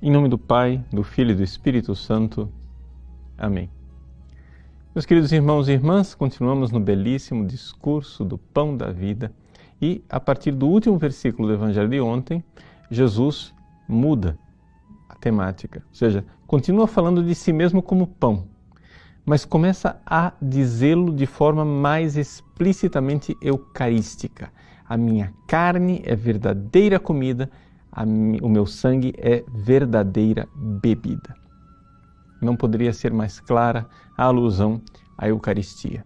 Em nome do Pai, do Filho e do Espírito Santo. Amém. Meus queridos irmãos e irmãs, continuamos no belíssimo discurso do Pão da Vida e, a partir do último versículo do Evangelho de ontem, Jesus muda a temática, ou seja, continua falando de si mesmo como pão, mas começa a dizê-lo de forma mais explicitamente eucarística. A minha carne é verdadeira comida, o meu sangue é verdadeira bebida. Não poderia ser mais clara a alusão à Eucaristia.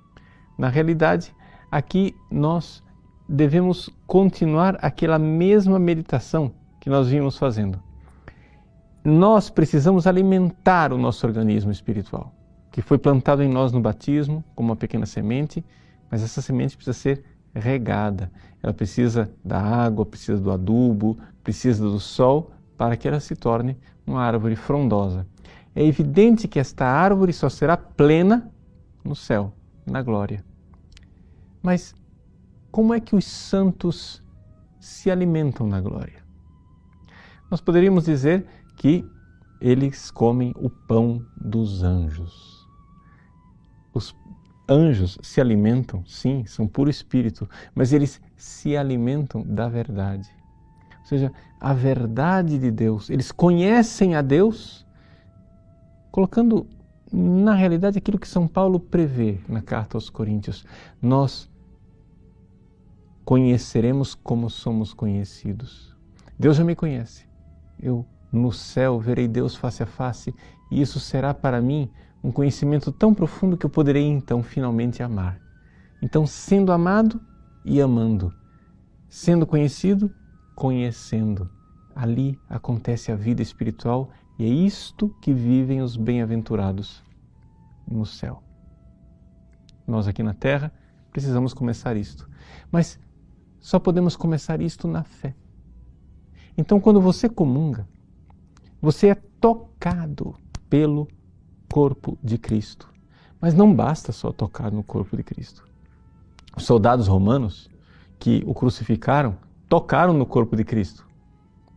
Na realidade, aqui nós devemos continuar aquela mesma meditação que nós vimos fazendo. Nós precisamos alimentar o nosso organismo espiritual, que foi plantado em nós no batismo, como uma pequena semente, mas essa semente precisa ser regada. Ela precisa da água, precisa do adubo, precisa do sol para que ela se torne uma árvore frondosa. É evidente que esta árvore só será plena no céu, na glória. Mas como é que os santos se alimentam na glória? Nós poderíamos dizer que eles comem o pão dos anjos. Os anjos se alimentam, sim, são puro espírito, mas eles se alimentam da verdade. Ou seja, a verdade de Deus. Eles conhecem a Deus, colocando na realidade aquilo que São Paulo prevê na carta aos Coríntios. Nós conheceremos como somos conhecidos. Deus já me conhece. Eu no céu verei Deus face a face e isso será para mim um conhecimento tão profundo que eu poderei então finalmente amar. Então, sendo amado e amando, sendo conhecido, conhecendo, ali acontece a vida espiritual e é isto que vivem os bem-aventurados no céu. Nós aqui na terra precisamos começar isto, mas só podemos começar isto na fé. Então, quando você comunga, você é tocado pelo corpo de Cristo. Mas não basta só tocar no corpo de Cristo. Os soldados romanos que o crucificaram tocaram no corpo de Cristo,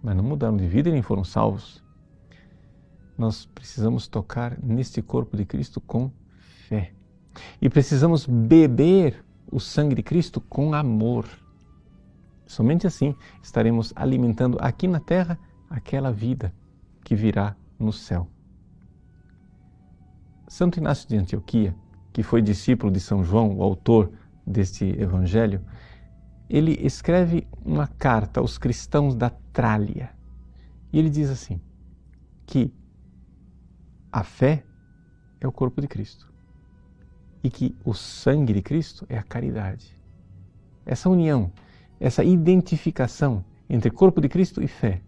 mas não mudaram de vida e nem foram salvos. Nós precisamos tocar neste corpo de Cristo com fé. E precisamos beber o sangue de Cristo com amor. Somente assim estaremos alimentando aqui na terra aquela vida que virá no céu. Santo Inácio de Antioquia, que foi discípulo de São João, o autor deste evangelho, ele escreve uma carta aos cristãos da Trália. E ele diz assim, que a fé é o corpo de Cristo e que o sangue de Cristo é a caridade. Essa união, essa identificação entre corpo de Cristo e fé,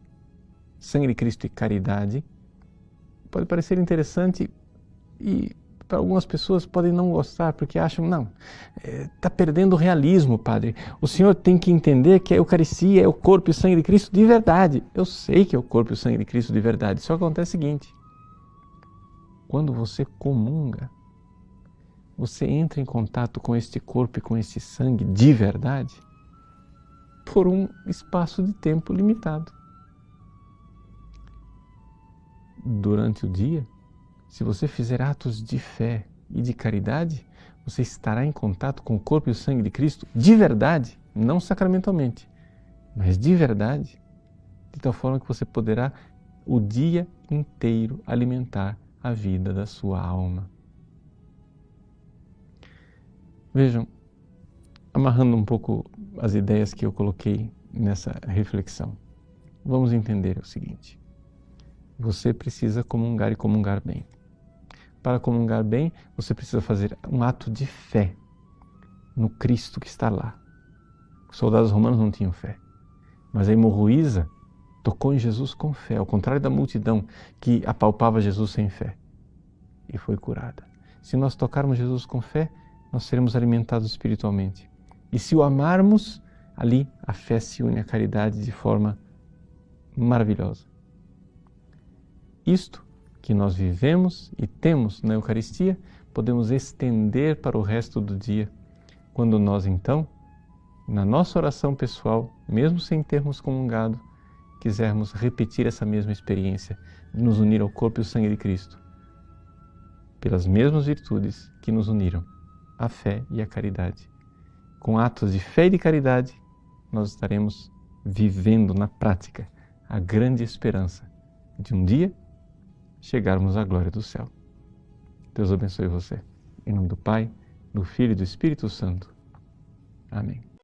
sangue de Cristo e caridade, pode parecer interessante e para algumas pessoas podem não gostar porque acham, não, está perdendo o realismo, padre. O senhor tem que entender que a Eucaristia é o corpo e o sangue de Cristo de verdade. Eu sei que é o corpo e o sangue de Cristo de verdade, só que acontece o seguinte, quando você comunga, você entra em contato com este corpo e com este sangue de verdade por um espaço de tempo limitado. Durante o dia, se você fizer atos de fé e de caridade, você estará em contato com o corpo e o sangue de Cristo de verdade, não sacramentalmente, mas de verdade, de tal forma que você poderá o dia inteiro alimentar a vida da sua alma. Vejam, amarrando um pouco as ideias que eu coloquei nessa reflexão, vamos entender o seguinte. Você precisa comungar e comungar bem. Para comungar bem, você precisa fazer um ato de fé no Cristo que está lá. Os soldados romanos não tinham fé, mas a hemorroísa tocou em Jesus com fé, ao contrário da multidão que apalpava Jesus sem fé e foi curada. Se nós tocarmos Jesus com fé, nós seremos alimentados espiritualmente. E se o amarmos, ali a fé se une à caridade de forma maravilhosa. Isto que nós vivemos e temos na Eucaristia, podemos estender para o resto do dia, quando nós então, na nossa oração pessoal, mesmo sem termos comungado, quisermos repetir essa mesma experiência de nos unir ao corpo e ao sangue de Cristo, pelas mesmas virtudes que nos uniram, a fé e a caridade. Com atos de fé e de caridade, nós estaremos vivendo na prática a grande esperança de um dia chegarmos à glória do céu. Deus abençoe você. Em nome do Pai, do Filho e do Espírito Santo. Amém.